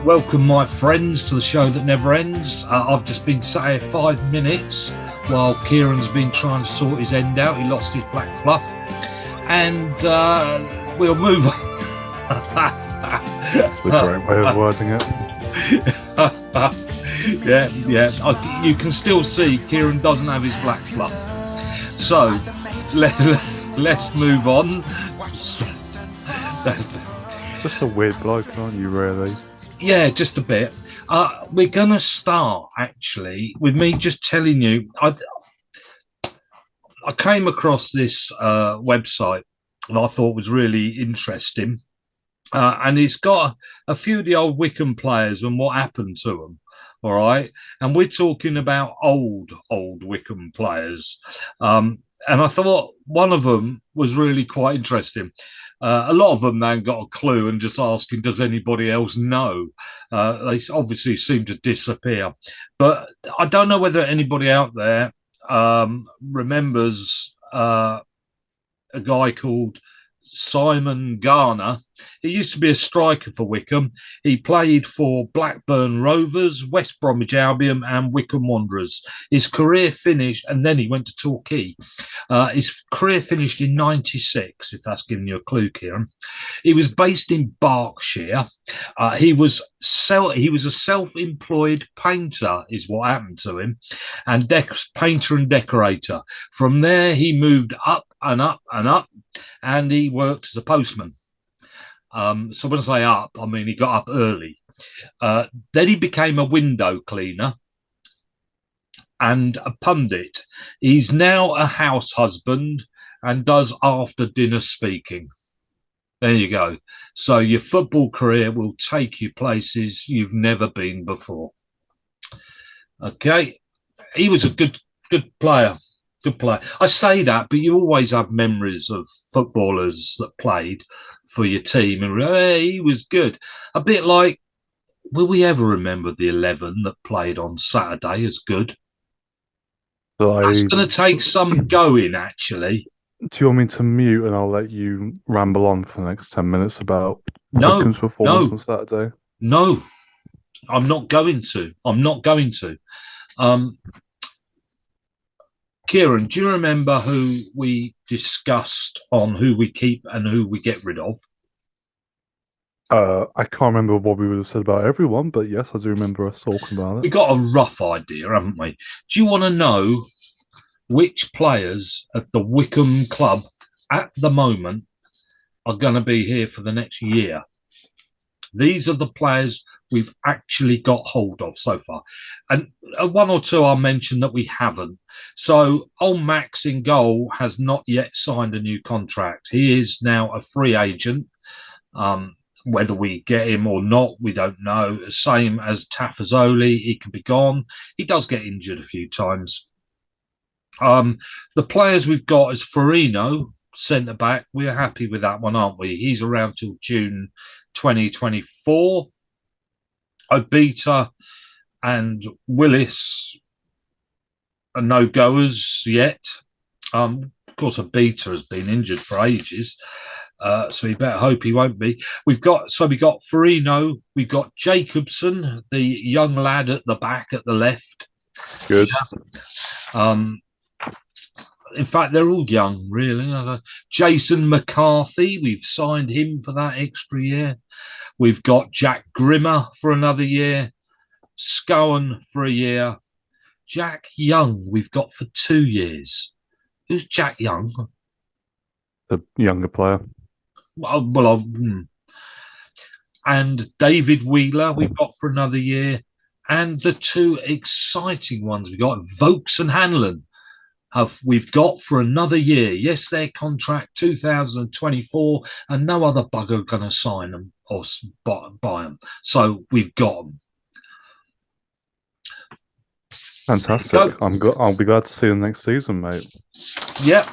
Welcome, my friends, to the show that never ends. I've just been sat here 5 minutes while Kieran's been trying to sort his end out. He lost his black fluff. And we'll move on. That's a great way of wording it. Yeah. You can still see Kieran doesn't have his black fluff. So let's move on. Just a weird bloke, aren't you, really? Yeah, just a bit. We're going to start, actually, with me just telling you. I came across this website that I thought was really interesting. And it's got a few of the old Wycombe players and what happened to them. All right. And we're talking about old Wycombe players. And I thought one of them was really quite interesting. A lot of them now got a clue and just asking, does anybody else know? They obviously seem to disappear. But I don't know whether anybody out there remembers a guy called Simon Garner. He used to be a striker for Wycombe. He played for Blackburn Rovers, West Bromwich Albion and Wycombe Wanderers. His career finished, and then he went to Torquay. His career finished in 96, if that's giving you a clue, Kieran. He was based in Berkshire. He was a self-employed painter, is what happened to him, and painter and decorator. From there, he moved up and up and up, and he worked as a postman. So when I say up, I mean he got up early. Then he became a window cleaner and a pundit. He's now a house husband and does after dinner speaking. There you go. So your football career will take you places you've never been before. Okay. He was a good player. Good player. I say that, but you always have memories of footballers that played for your team, and hey, he was good. A bit like, will we ever remember the 11 that played on Saturday as good? That's going to take some going, actually. Do you want me to mute and I'll let you ramble on for the next 10 minutes about Wycombe's performance on Saturday? No, I'm not going to. Kieran, do you remember who we discussed on who we keep and who we get rid of? I can't remember what we would have said about everyone, but yes, I do remember us talking about it. We got a rough idea, haven't we? Do you want to know which players at the Wycombe club at the moment are going to be here for the next year? These are the players we've actually got hold of so far. And one or two I'll mention that we haven't. So old Max in goal has not yet signed a new contract. He is now a free agent. Whether we get him or not, we don't know. Same as Tafazoli, he can be gone. He does get injured a few times. The players we've got is Farino, centre back. We're happy with that one, aren't we? He's around till June 2024. Obita and Willis are no goers yet. Of course, Obita has been injured for ages. So you better hope he won't be. We got Farino, we've got Jacobson, the young lad at the back at the left. Good. In fact, they're all young, really. Jason McCarthy, we've signed him for that extra year. We've got Jack Grimmer for another year. Scowen for a year. Jack Young, we've got for 2 years. Who's Jack Young? The younger player. And David Wheeler we've got for another year. And the two exciting ones we've got, Vokes and Hanlon, we've got for another year. Yes, their contract 2024, and no other bugger going to sign them or buy them. So we've got them. Fantastic. I'll be glad to see them next season, mate. Yeah.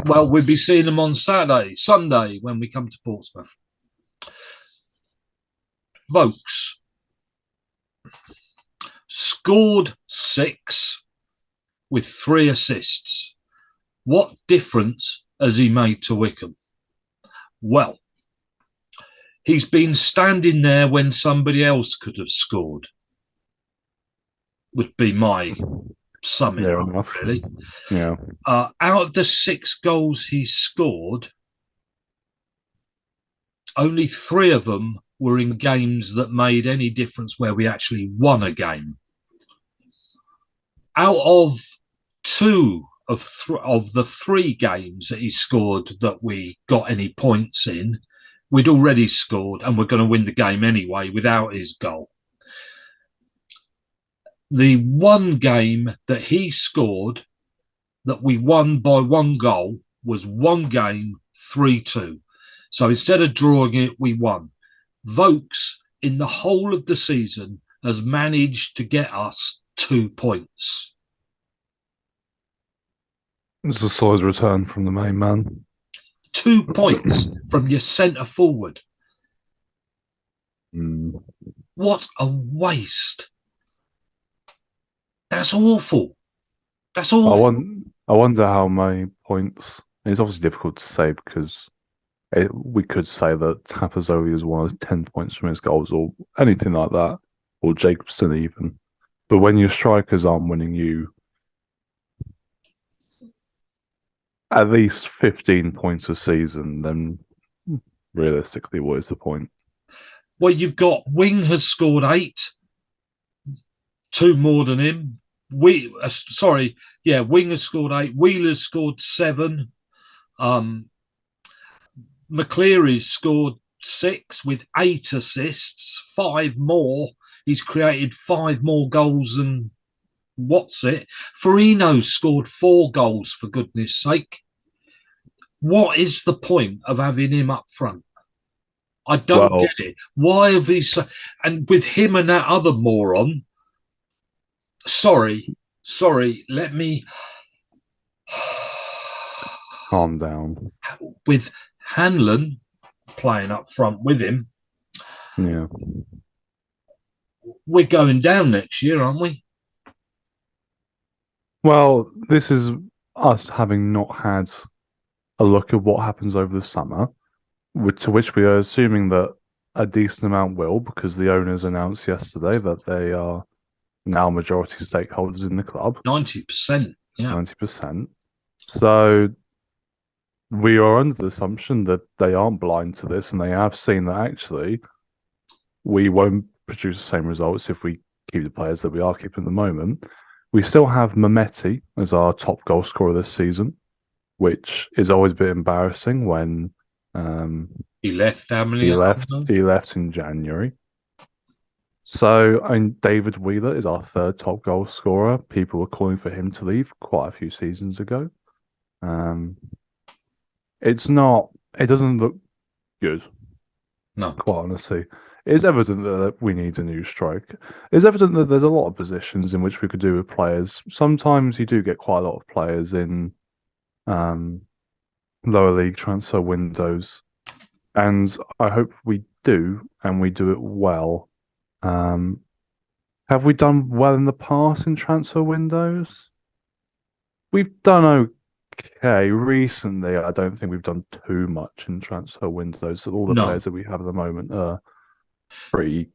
Well, we'll be seeing them on Sunday when we come to Portsmouth. Vokes scored 6 with 3 assists. What difference has he made to Wycombe? Well, He's been standing there when somebody else could have scored, would be my summing Fair up, enough. really. Yeah. Out of the 6 goals he scored, only 3 of them were in games that made any difference where we actually won a game. Out of 2 of the 3 games that he scored that we got any points in, we'd already scored and we're going to win the game anyway without his goal. The one game that he scored that we won by 1 goal was 1 game 3-2. So instead of drawing it, we won. Vokes, in the whole of the season, has managed to get us 2 points. It's a solid return from the main man. 2 points from your centre forward. Mm. What a waste. That's awful. That's awful. I wonder how many points. It's obviously difficult to say because we could say that Tafazoli is one of 10 points from his goals or anything like that, or Jacobson even. But when your strikers aren't winning you at least 15 points a season, then realistically, what is the point? Well, you've got Wing has scored 8, 2 more than him. Wing has scored 8. Wheeler's scored 7. McCleary's scored 6 with 8 assists, 5 more. He's created 5 more goals than what's it. Farino's scored 4 goals, for goodness sake. What is the point of having him up front? I don't get it. Why have he and with him and that other moron? Sorry, let me Calm down. With Hanlon playing up front with him, Yeah. we're going down next year, aren't we? Well, this is us having not had a look at what happens over the summer, to which we are assuming that a decent amount will, because the owners announced yesterday that they are now majority stakeholders in the club. 90%. Yeah. 90%. So we are under the assumption that they aren't blind to this and they have seen that actually we won't produce the same results if we keep the players that we are keeping at the moment. We still have Mehmeti as our top goal scorer this season, which is always a bit embarrassing when he left. How many? He left in January. So, and David Wheeler is our 3rd top goal scorer. People were calling for him to leave quite a few seasons ago. It doesn't look good. No. Quite honestly. It's evident that we need a new strike. It's evident that there's a lot of positions in which we could do with players. Sometimes you do get quite a lot of players in lower league transfer windows. And I hope we do, and we do it well. Have we done well in the past in transfer windows? We've done okay. Recently, I don't think we've done too much in transfer windows. All the players that we have at the moment are pretty,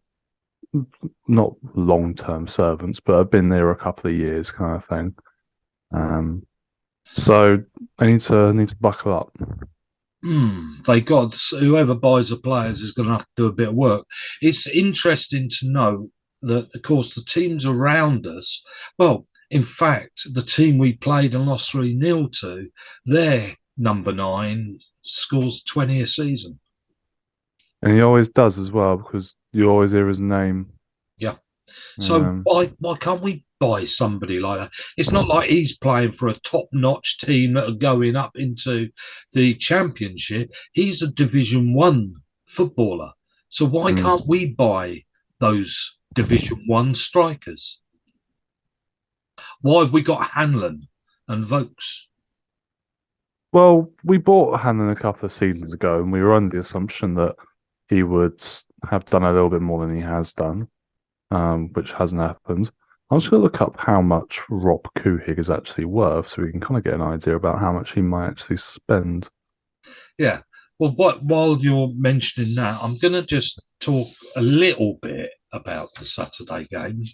not long-term servants, but have been there a couple of years kind of thing. So I need to buckle up. They got whoever buys the players is going to have to do a bit of work. It's interesting to know that, of course, the teams around us. Well, in fact, the team we played and lost 3-0 to, their number 9 scores 20 a season, and he always does as well because you always hear his name. Yeah. So why can't we buy somebody like that? It's not like he's playing for a top-notch team that are going up into the Championship. He's a Division 1 footballer. So why can't we buy those Division 1 strikers? Why have we got Hanlon and Vokes? Well, we bought Hanlon a couple of seasons ago, and we were under the assumption that he would have done a little bit more than he has done, which hasn't happened. I'm just going to look up how much Rob Kuhig is actually worth so we can kind of get an idea about how much he might actually spend. Yeah. Well, while you're mentioning that, I'm going to just talk a little bit about the Saturday game.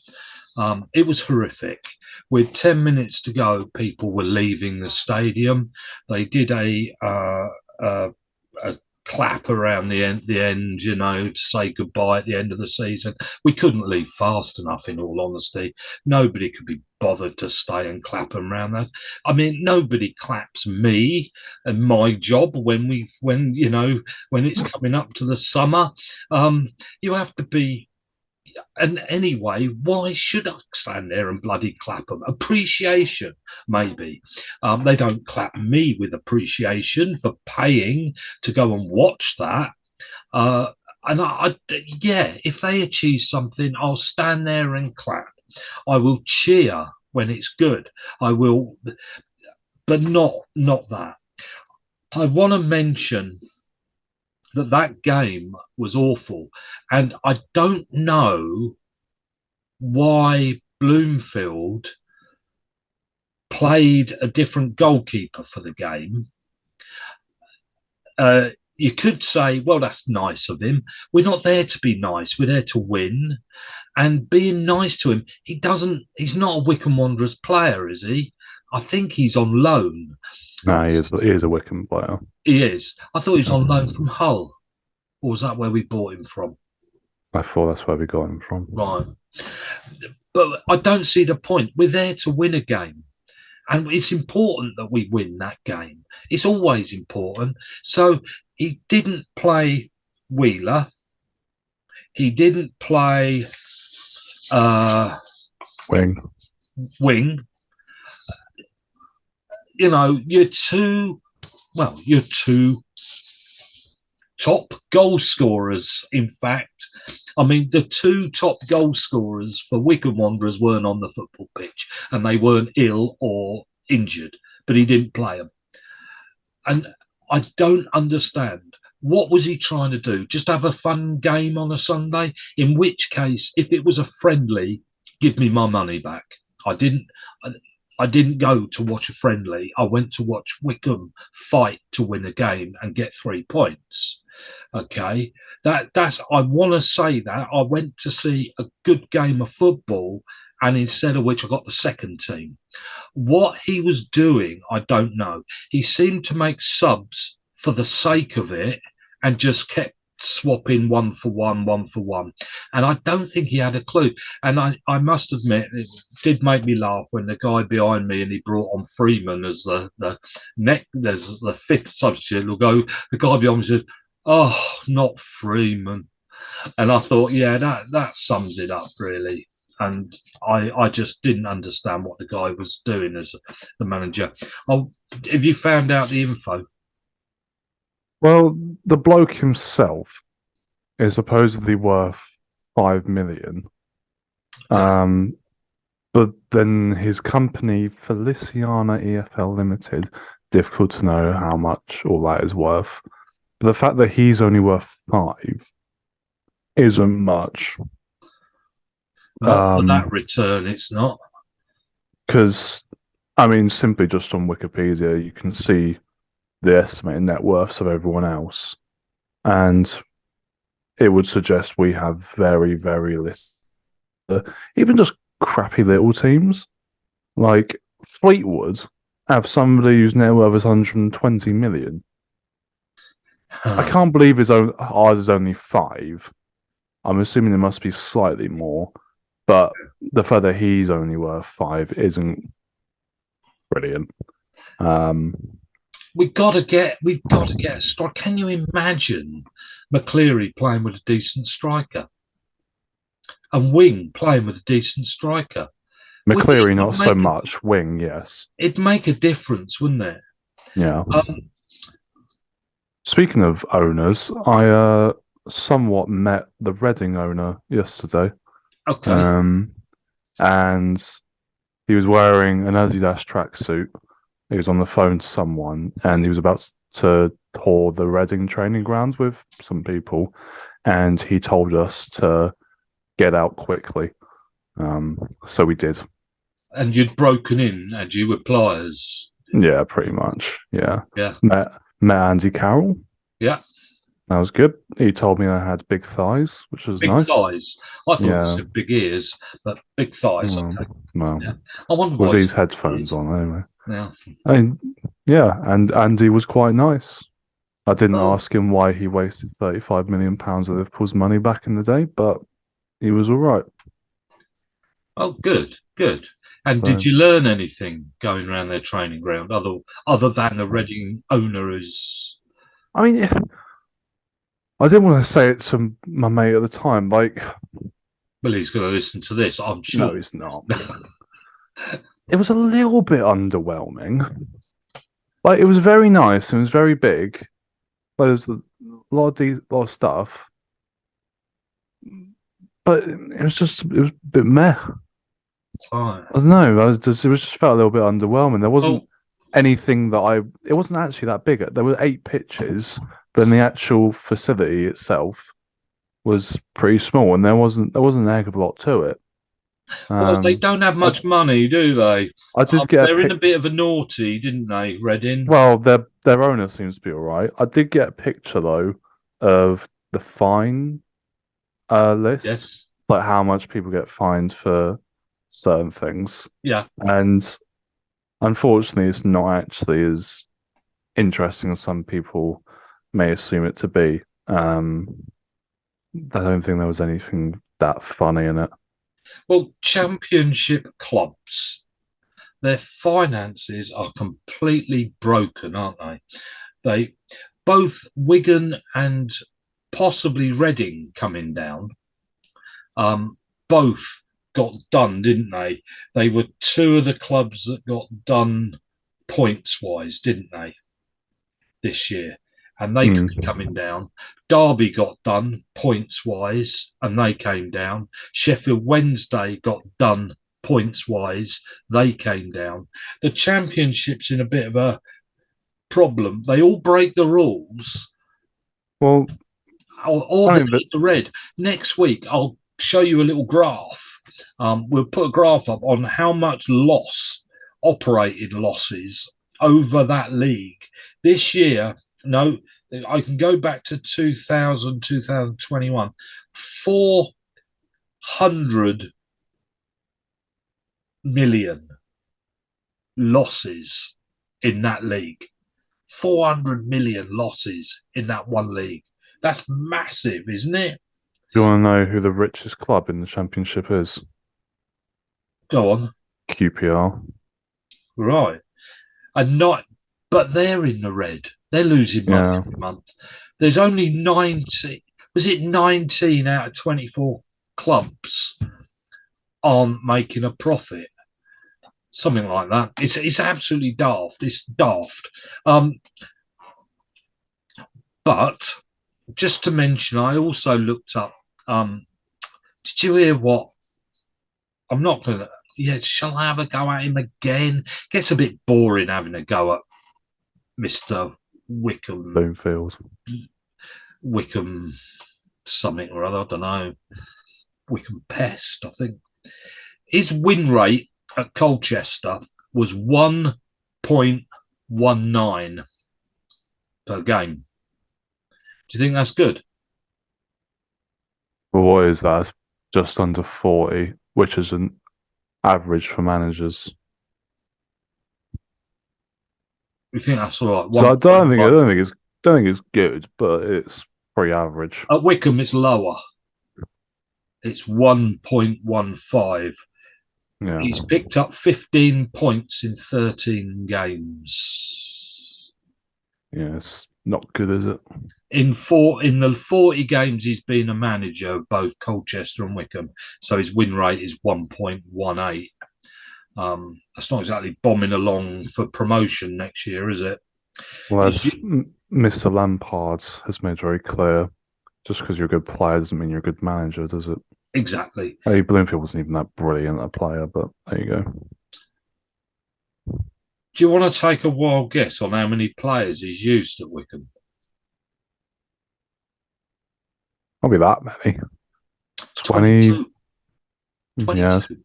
It was horrific. With 10 minutes to go, people were leaving the stadium. They did a clap around the end, to say goodbye at the end of the season. We couldn't leave fast enough, in all honesty. Nobody could be bothered to stay and clap them around that. I mean, nobody claps me and my job when it's coming up to the summer. You have to be. And anyway, why should I stand there and bloody clap them? Appreciation, maybe. They don't clap me with appreciation for paying to go and watch that. And yeah, if they achieve something, I'll stand there and clap. I will cheer when it's good. I will, but not that. I want to mention that game was awful, and I don't know why Bloomfield played a different goalkeeper for the game. You could say, well, that's nice of him. We're not there to be nice. We're there to win. And being nice to him, he's not a Wycombe Wanderers player, is he? I think he's on loan. No, he is a Wycombe player. He is. I thought he was on loan from Hull. Or was that where we bought him from? I thought that's where we got him from. Right. But I don't see the point. We're there to win a game. And it's important that we win that game. It's always important. So he didn't play Wheeler. He didn't play Wing. Your two top goal scorers, in fact. I mean, the two top goal scorers for Wycombe Wanderers weren't on the football pitch, and they weren't ill or injured, but he didn't play them. And I don't understand. What was he trying to do? Just have a fun game on a Sunday? In which case, if it was a friendly, give me my money back. I didn't go to watch a friendly. I went to watch Wycombe fight to win a game and get 3 points. Okay, that's. I want to say that I went to see a good game of football, and instead of which I got the second team. What he was doing, I don't know. He seemed to make subs for the sake of it and just kept swapping one for one. And I don't think he had a clue. And I must admit, it did make me laugh when the guy behind me, and he brought on Freeman as the fifth substitute, will go, the guy behind me said, "Oh, not Freeman." And I thought, yeah, that sums it up, really. And I just didn't understand what the guy was doing as the manager. Have you found out the info? Well, the bloke himself is supposedly worth 5 million. But then his company, Feliciana EFL Limited, difficult to know how much all that is worth. But the fact that he's only worth 5 isn't much. For that return, it's not. Because, I mean, simply just on Wikipedia, you can see the estimated net worths of everyone else. And it would suggest we have very, very little. Even just crappy little teams. Like Fleetwood have somebody whose net worth is 120 million. I can't believe ours is only 5. I'm assuming it must be slightly more. But the fact that he's only worth 5 isn't brilliant. We've got to get a strike. Can you imagine McCleary playing with a decent striker? And Wing playing with a decent striker? McCleary, not so much. Wing, yes. It'd make a difference, wouldn't it? Yeah. Speaking of owners, I somewhat met the Reading owner yesterday. Okay. And he was wearing an Adidas tracksuit. He was on the phone to someone, and he was about to tour the Reading training grounds with some people, and he told us to get out quickly. So we did. And you'd broken in, had you, with pliers? Yeah, pretty much. Yeah. Yeah. Met Andy Carroll. Yeah, That was good. He told me I had big thighs, which was big nice. thighs. I thought you Yeah. said big ears, but big thighs. Well, Okay. well, Yeah. I wonder with why he these said big headphones ears. on anyway. Yeah. And yeah, and Andy was quite nice. I didn't Oh, ask him why he wasted £35 million of Liverpool's money back in the day, but he was all right. oh, good, good. And did So, you learn anything going around their training ground other than the Reading owner is? I mean, I didn't want to say it to my mate at the time. Like, Well, he's going to listen to this, I'm no, sure. he's not. It was a little bit underwhelming. Like, it was very nice. It was very big. Like, there's a lot of stuff, but it was a bit meh. Right. I don't know. It was just felt a little bit underwhelming. There wasn't Oh, anything it wasn't actually that big. There were 8 pitches, but then the actual facility itself was pretty small, and there wasn't a heck of a lot to it. well, they Um, don't have I, much money, do they? I did get a They're in a pic. bit of a naughty, didn't they, Reading? Well, their owner seems to be all right. I did get a picture though of the fine list, Yes. like how much people get fined for certain things, Yeah. and unfortunately, it's not actually as interesting as some people may assume it to be. I don't think there was anything that funny in it. Well, championship clubs, their finances are completely broken, aren't they? They both Wigan and possibly Reading coming down, both got done, didn't they? They were two of the clubs that got done points wise, didn't they, this year? And they could be Mm. coming down. Derby got done points wise and they came down. Sheffield Wednesday got done points wise, they came down. The championship's in a bit of a problem. They all break the rules, Well, or I they're mean, but in the red. Next week, I'll show you a little graph. We'll put a graph up on how much operated losses over that league. This year, no, I can go back to 2021. 400 million losses in that league. 400 million losses in that one league. That's massive, isn't it? do you want to know who the richest club in the championship is? Go on. QPR. Right. And not, but they're in the red. They're losing money Yeah. every month. There's only 90, was it 19 out of 24 clubs aren't making a profit? Something like that. It's absolutely daft. It's daft. But just to mention, I also looked up. Did you hear what? I'm not going to. Yeah, shall I have a go at him again? Gets a bit boring having a go at Mr. Wycombe. Bloomfield. Wycombe something or other. I don't know. Wycombe Pest, I think. His win rate at Colchester was 1.19 per game. Do you think that's good? Well, what is that? It's just under 40, which is an average for managers. You think that's all right? So I 1.1. don't think it's good, but it's pretty average. At Wycombe, it's lower. It's 1.15. Yeah. He's picked up 15 points in 13 games. Yeah, it's not good, is it? In the 40 games he's been a manager of both Colchester and Wycombe, so his win rate is 1.18. That's not exactly bombing along for promotion next year, is it? Well, Is as Mr. Lampard has made very clear, just because you're a good player doesn't mean you're a good manager, does it? exactly. Hey, Bloomfield wasn't even that brilliant a player, but there you go. Do you want to take a wild guess on how many players he's used at Wycombe? Not be that many. 20. 22. Yeah. 22.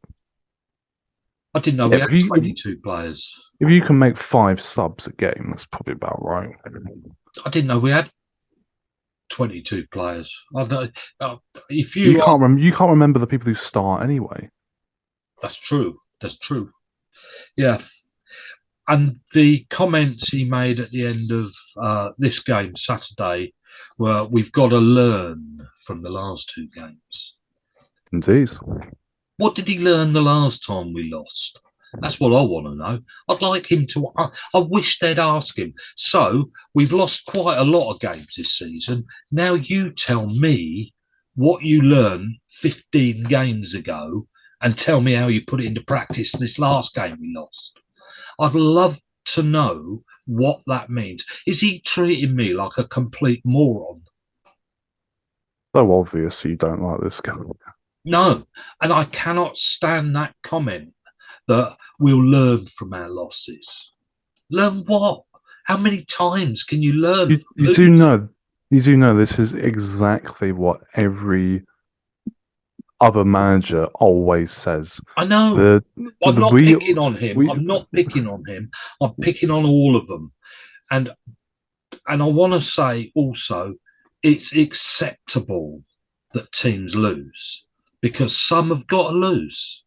I didn't know Yeah, we had but 22 players. if you can make 5 subs a game, that's probably about right. I didn't know we had 22 players. I don't, if You you, can't you can't remember the people who start anyway. that's true. That's true. Yeah. And the comments he made at the end of this game Saturday were, "We've got to learn from the last two games." Indeed. What did he learn the last time we lost? That's what I want to know. I'd like him to. I wish they'd ask him. So we've lost quite a lot of games this season. Now you tell me what you learned 15 games ago and tell me how you put it into practice this last game we lost. I'd love to know what that means. Is he treating me like a complete moron? So obvious you don't like this guy. No. And I cannot stand that comment that we'll learn from our losses. Learn what? How many times can you learn You, from you do losing? know you do know this is exactly what every other manager always says. I know. The, I'm the not picking on him. we I'm not picking on him. I'm picking on all of them. And I want to say also, it's acceptable that teams lose because some have got to lose.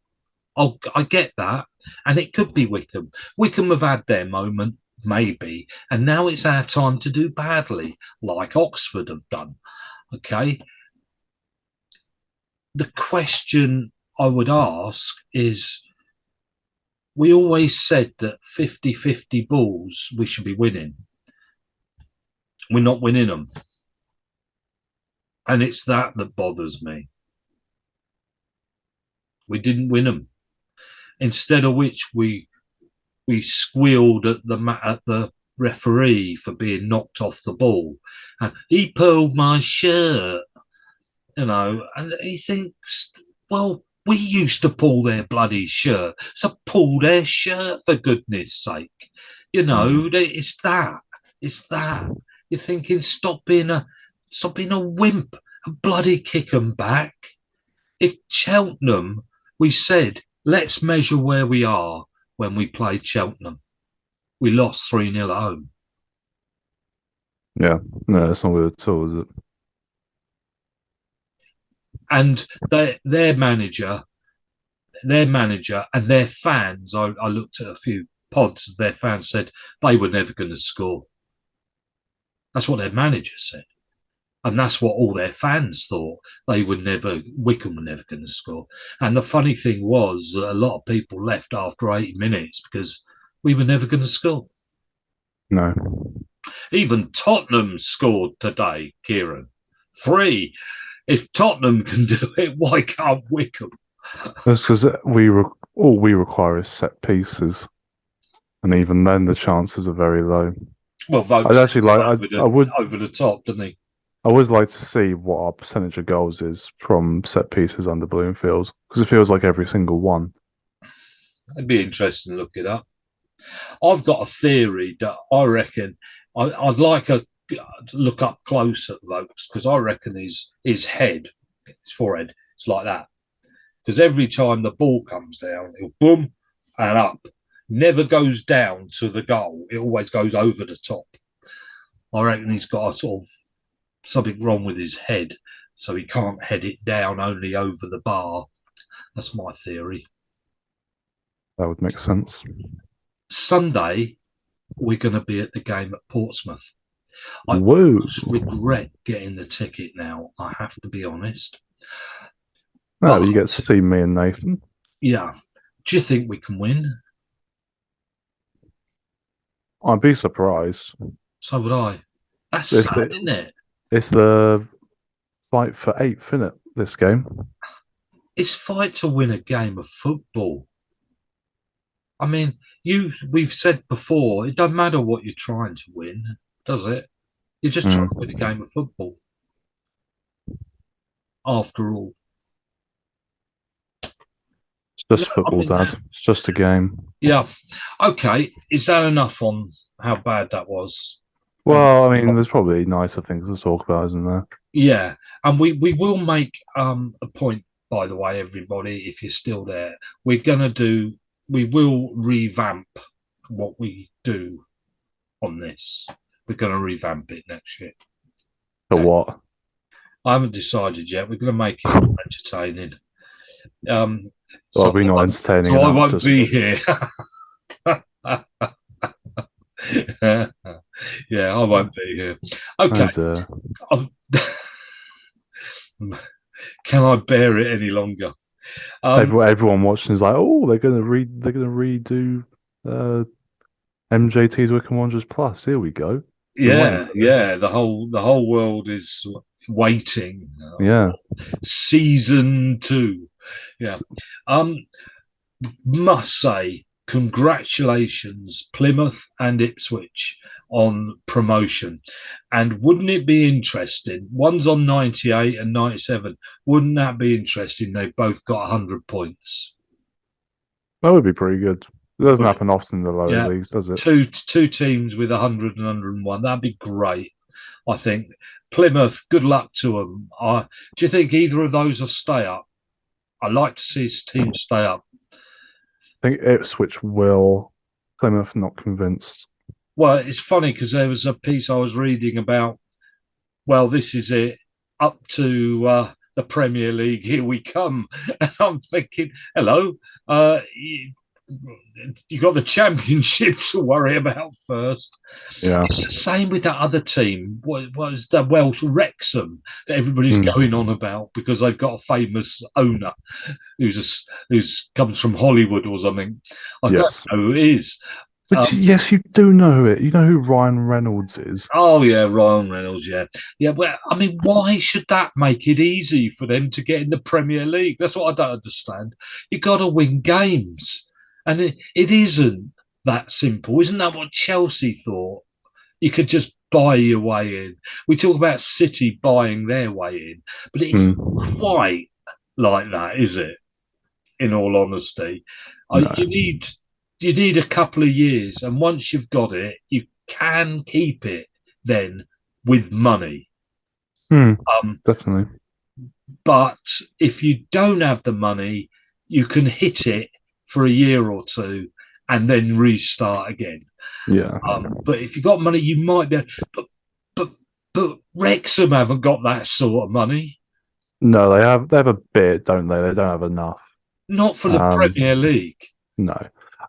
I get that. And it could be Wycombe. Wycombe have had their moment, maybe. And now it's our time to do badly, like Oxford have done. Okay. The question I would ask is, we always said that 50-50 balls we should be winning. We're not winning them. And it's that bothers me. We didn't win them. Instead of which we squealed at the referee for being knocked off the ball. And he pulled my shirt, and he thinks, well, we used to pull their bloody shirt, so pull their shirt for goodness sake. It's that. It's that. You're thinking, stop being a wimp and bloody kick 'em back. If Cheltenham, we said, let's measure where we are when we played Cheltenham. We lost 3-0 at home. Yeah, no, it's not good at all, is it? And their manager and their fans, I looked at a few pods, their fans said they were never going to score. That's what their manager said. And that's what all their fans thought. Wycombe were never going to score. And the funny thing was that a lot of people left after 80 minutes because we were never going to score. No. Even Tottenham scored today, Kieran. 3. If Tottenham can do it, why can't Wycombe? That's because all we require is set pieces, and even then the chances are very low. Well, I'd Vokes actually like I would over the top, didn't he? I would like to see what our percentage of goals is from set pieces under Bloomfields, because it feels like every single one. It'd be interesting to look it up. I've got a theory that I reckon I'd like to look up close at Vokes because I reckon his head, his forehead, it's like that. Because every time the ball comes down, it'll boom and up. Never goes down to the goal. It always goes over the top. I reckon he's got a sort of something wrong with his head, so he can't head it down only over the bar. That's my theory. That would make sense. Sunday, we're going to be at the game at Portsmouth. I Whoa! regret getting the ticket now. I have to be honest. No, you get to see me and Nathan. Yeah. Do you think we can win? I'd be surprised. So would I. That's sad, isn't it? It's the fight for 8th, isn't it, this game? It's fight to win a game of football. I mean, we've said before, it don't matter what you're trying to win, does it? You're just trying to win a game of football. After all. It's just football, Dad. It's just a game. Yeah. Okay. Is that enough on how bad that was? Well, I mean, there's probably nicer things to talk about, isn't there? Yeah. And we will make a point, by the way, everybody, if you're still there. We will revamp what we do on this. We're going to revamp it next year. For what? I haven't decided yet. We're going to make it more entertaining. Well, So we're not entertaining I enough. won't be here. Yeah, I won't be here. Okay. And, Can I bear it any longer? everyone watching is like, oh, they're gonna redo MJT's Wycombe Wanderers Plus. Here we go. Been waiting Yeah, for this. yeah. The whole world is waiting Yeah. for season 2. Yeah. Um, must say congratulations, Plymouth and Ipswich, on promotion. And wouldn't it be interesting? One's on 98 and 97. Wouldn't that be interesting? They both got 100 points. That would be pretty good. It doesn't Would it? happen often in the lower Yeah. leagues, does it? Two teams with 100 and 101. That'd be great. I think Plymouth, good luck to them. Do you think either of those will stay up? I'd like to see his team stay up. I think Ipswich will. Plymouth not convinced. Well, it's funny because there was a piece I was reading about, well, this is it, up to the Premier League, here we come. And I'm thinking, hello, you got the Championship to worry about first. Yeah. It's the same with that other team. What was the Welsh Wrexham that everybody's going on about because they've got a famous owner who's comes from Hollywood or something. I don't know who it is. But yes, you do know it. You know who Ryan Reynolds is. Oh yeah, Ryan Reynolds. Yeah, yeah. Well, I mean, why should that make it easy for them to get in the Premier League? That's what I don't understand. You got to win games, and it isn't that simple. Isn't that what Chelsea thought? You could just buy your way in. We talk about City buying their way in, but it's quite like that, is it? In all honesty, No. you need a couple of years, and once you've got it, you can keep it then with money. Definitely. But if you don't have the money, you can hit it for a year or two and then restart again. Yeah. But if you've got money, you might be. But Wrexham haven't got that sort of money. No, they have a bit, don't they? They don't have enough. Not for the Premier League. No.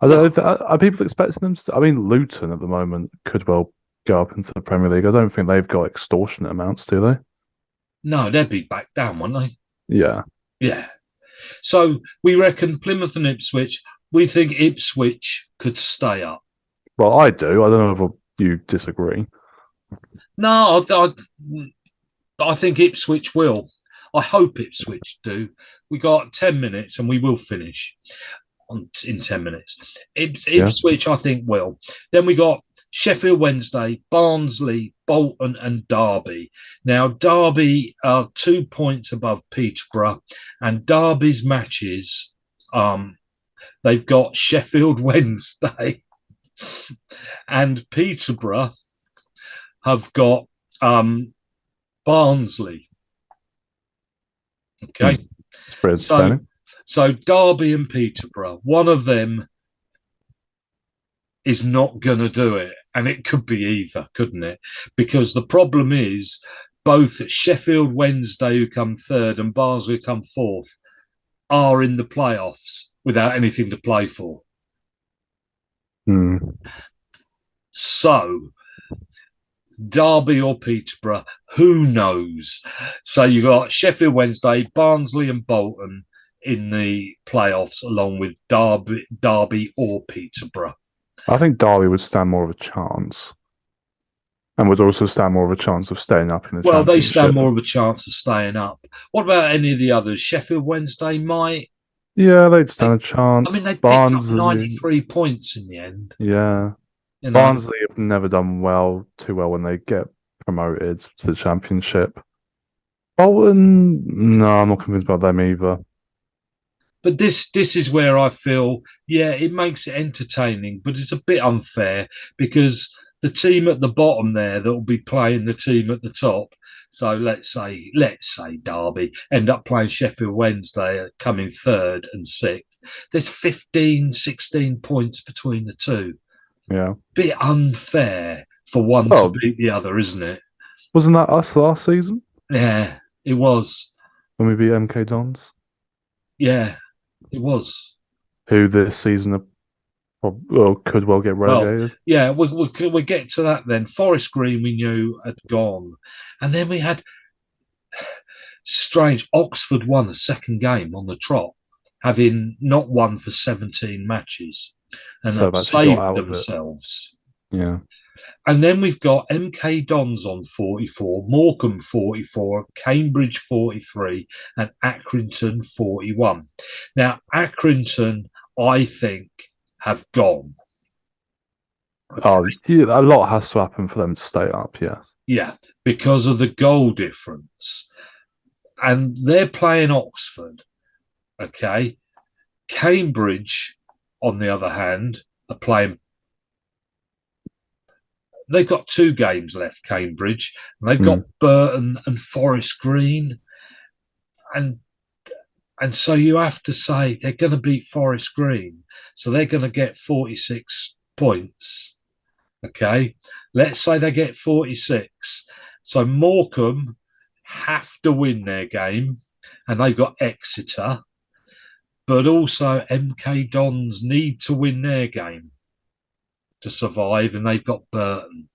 Are people expecting them to? I mean, Luton at the moment could well go up into the Premier League. I don't think they've got extortionate amounts, do they? No, they'd be back down, wouldn't they? Yeah. Yeah. So we reckon Plymouth and Ipswich. We think Ipswich could stay up. Well, I do. I don't know if you disagree. No, I think Ipswich will. I hope Ipswich do. We got 10 minutes and we will finish in 10 minutes. Ipswich, I think, will. Then we got Sheffield Wednesday, Barnsley, Bolton, and Derby. Now, Derby are 2 points above Peterborough, and Derby's matches, they've got Sheffield Wednesday, and Peterborough have got Barnsley. Okay. It's pretty exciting. So Derby and Peterborough, one of them is not going to do it. And it could be either, couldn't it? Because the problem is both Sheffield Wednesday, who come third, and Barnsley, who come fourth, are in the playoffs without anything to play for. So Derby or Peterborough, who knows? So you got Sheffield Wednesday, Barnsley and Bolton in the playoffs, along with Derby or Peterborough. I think Derby would stand more of a chance, and would also stand more of a chance of staying up in the Championship. Well, they stand more of a chance of staying up. What about any of the others? Sheffield Wednesday might. Yeah, they'd stand a chance. I mean, they picked up 93 points in the end. Yeah. You know? Barnsley have never done too well when they get promoted to the Championship. Bolton, no, I'm not convinced about them either. But this is where I feel, yeah, it makes it entertaining, but it's a bit unfair because the team at the bottom there that will be playing the team at the top. So let's say Derby end up playing Sheffield Wednesday, coming third and sixth. There's 15, 16 points between the two. Yeah. Bit unfair for one to beat the other, isn't it? Wasn't that us last season Yeah, it was. when we beat MK Dons? Yeah, it was. Who this season could well get Well, relegated. yeah, we get to that then. Forest Green we knew had gone, and then we had strange. Oxford won the second game on the trot, having not won for 17 matches, and So have I've actually got saved out of it. themselves. Yeah. And then we've got MK Dons on 44, Morecambe 44, Cambridge 43, and Accrington 41. Now, Accrington, I think, have gone. Okay. Oh, yeah, a lot has to happen for them to stay up. Yes. Yeah, because of the goal difference. And they're playing Oxford. Okay. Cambridge, on the other hand, are playing. They've got 2 games left, Cambridge, and they've got Burton and Forest Green. And so you have to say they're going to beat Forest Green. So they're going to get 46 points. Okay. Let's say they get 46. So Morecambe have to win their game, and they've got Exeter. But also MK Dons need to win their game to survive, and they've got Burton.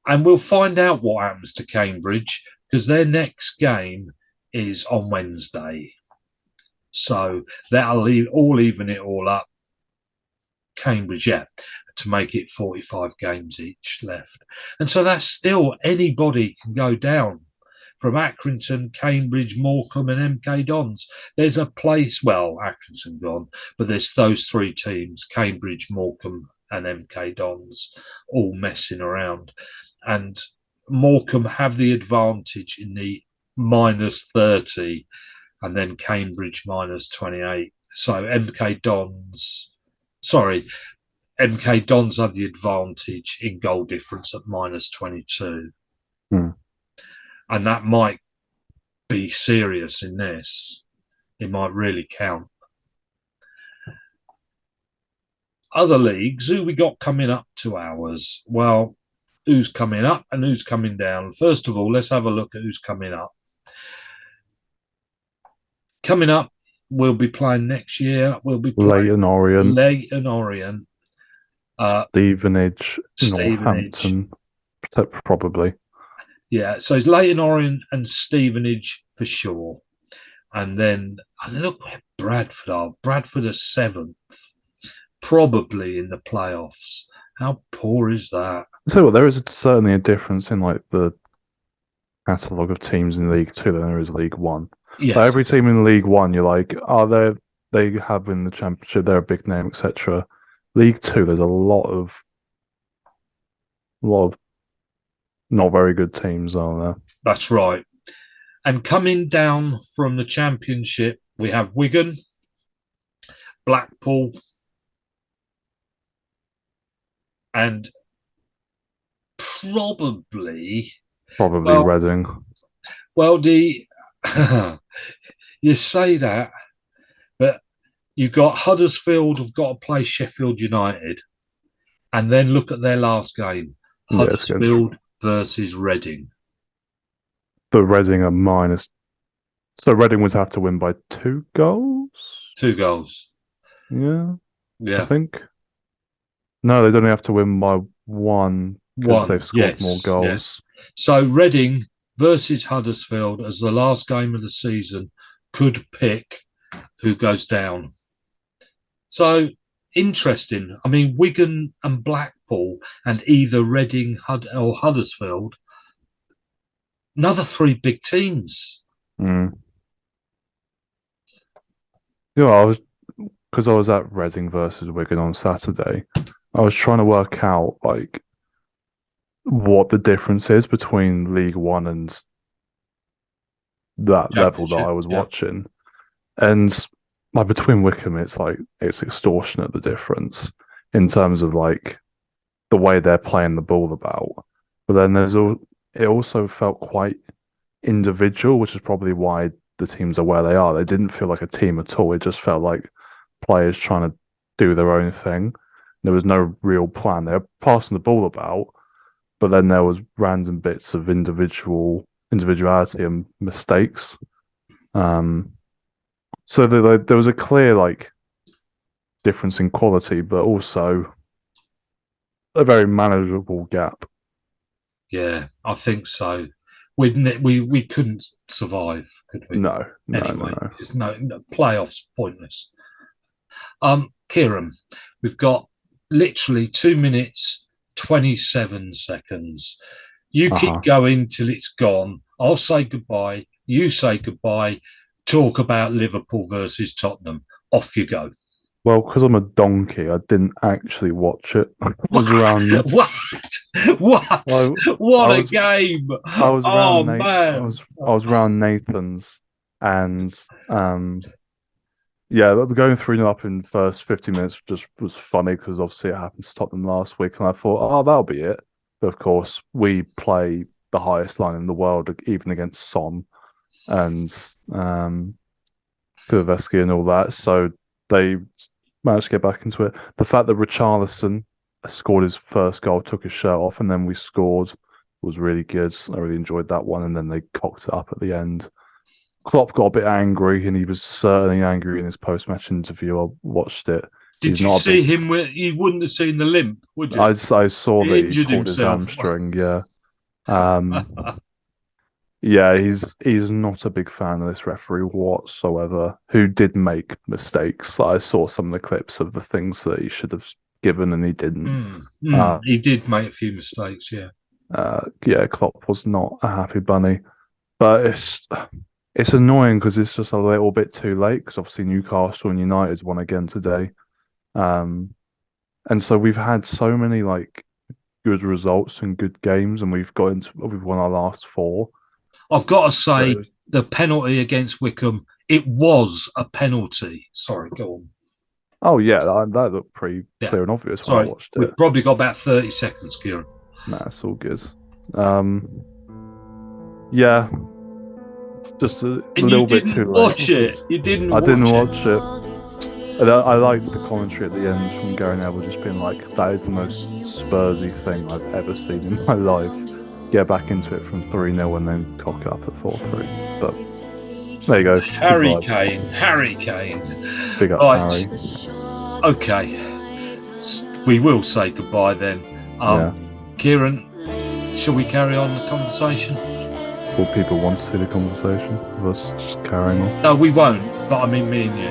And we'll find out what happens to Cambridge because their next game is on Wednesday. So that'll all even it all up. Cambridge, yeah, to make it 45 games each left. And so that's still anybody can go down from Accrington, Cambridge, Morecambe, and MK Dons. There's a place, well, Accrington gone, but there's those 3 teams, Cambridge, Morecambe, and MK Dons, all messing around. And Morecambe have the advantage in the minus 30, and then Cambridge minus 28. So MK Dons have the advantage in goal difference at minus 22. And that might be serious in this. It might really count. Other leagues, who we got coming up to ours? Well, who's coming up and who's coming down? First of all, let's have a look at who's coming up. Coming up, we'll be playing next year. We'll be playing Leyton Orient. Stevenage, Northampton, probably. Yeah, so it's Leyton Orient and Stevenage for sure. And then look where Bradford are. Bradford are 7th, probably in the playoffs. How poor is that? So there is certainly a difference in like the catalogue of teams in League Two than there is League One. Yes. Like every team in League One, you're like, they have won the championship, they're a big name, etc. League Two, there's a lot of not very good teams, are there? That's right. And coming down from the championship, we have Wigan, Blackpool, and probably Reading. Well, you say that, but you've got Huddersfield have got to play Sheffield United, and then look at their last game: Huddersfield versus Reading. But Reading are minus. So Reading would have to win by 2 goals? 2 goals. Yeah. Yeah. I think. No, they'd only have to win by 1 because they've scored more goals. Yes. So Reading versus Huddersfield as the last game of the season could pick who goes down. So interesting. I mean, Wigan and Blackpool and either Reading or Huddersfield, another 3 big teams. Yeah, because I was at Reading versus Wigan on Saturday. I was trying to work out like what the difference is between League One and that level that I was watching, and like between Wycombe, it's extortionate the difference in terms of like the way they're playing the ball about. But then it also felt quite individual, which is probably why the teams are where they are. They didn't feel like a team at all. It just felt like players trying to do their own thing. There was no real plan. They were passing the ball about, but then there was random bits of individuality and mistakes. So there was a clear like difference in quality, but also a very manageable gap. Yeah, I think so. We couldn't survive, could we? No. Anyway, it's no playoffs pointless. Kieran, we've got literally 2 minutes 27 seconds. You keep going till it's gone. I'll say goodbye. You say goodbye. Talk about Liverpool versus Tottenham. Off you go. Well, because I'm a donkey, I didn't actually watch it. I was around. What? What? What I a was, game! I was Oh around man! I was around Nathan's, and yeah, going 3-0 up in the first 50 minutes just was funny because obviously it happened to Tottenham last week, and I thought, oh, that'll be it. But of course, we play the highest line in the world, even against Son and Kuleveski and all that. So they managed to get back into it. The fact that Richarlison scored his first goal, took his shirt off, and then we scored was really good. I really enjoyed that one, and then they cocked it up at the end. Klopp got a bit angry, and he was certainly angry in his post-match interview. I watched it. Did you see him? You wouldn't have seen the limp, would you? I saw he that he pulled his hamstring. Yeah, yeah. He's not a big fan of this referee whatsoever. Who did make mistakes? I saw some of the clips of the things that he should have given, and he didn't. He did make a few mistakes. Yeah. Yeah. Klopp was not a happy bunny, but it's annoying because it's just a little bit too late because obviously Newcastle and United won again today. And so we've had so many like good results and good games, and we've won our last 4. I've got to say the penalty against Wycombe, it was a penalty. Sorry, go on. Oh yeah, that looked pretty clear and obvious when I watched it. We've probably got about 30 seconds, Kieran. Nah, it's all good. Yeah. Just a little bit too late. Watch it. You didn't. I didn't watch it. And I liked the commentary at the end from Gary Neville just being like, "That is the most Spursy thing I've ever seen in my life. Get back into it from 3-0 and then cock it up at 4-3." But there you go. Harry Kane. Big up, Harry. Okay. We will say goodbye then. Kieran, shall we carry on the conversation? Will people want to see the conversation of us just carrying on? No, we won't. But I mean, me and you.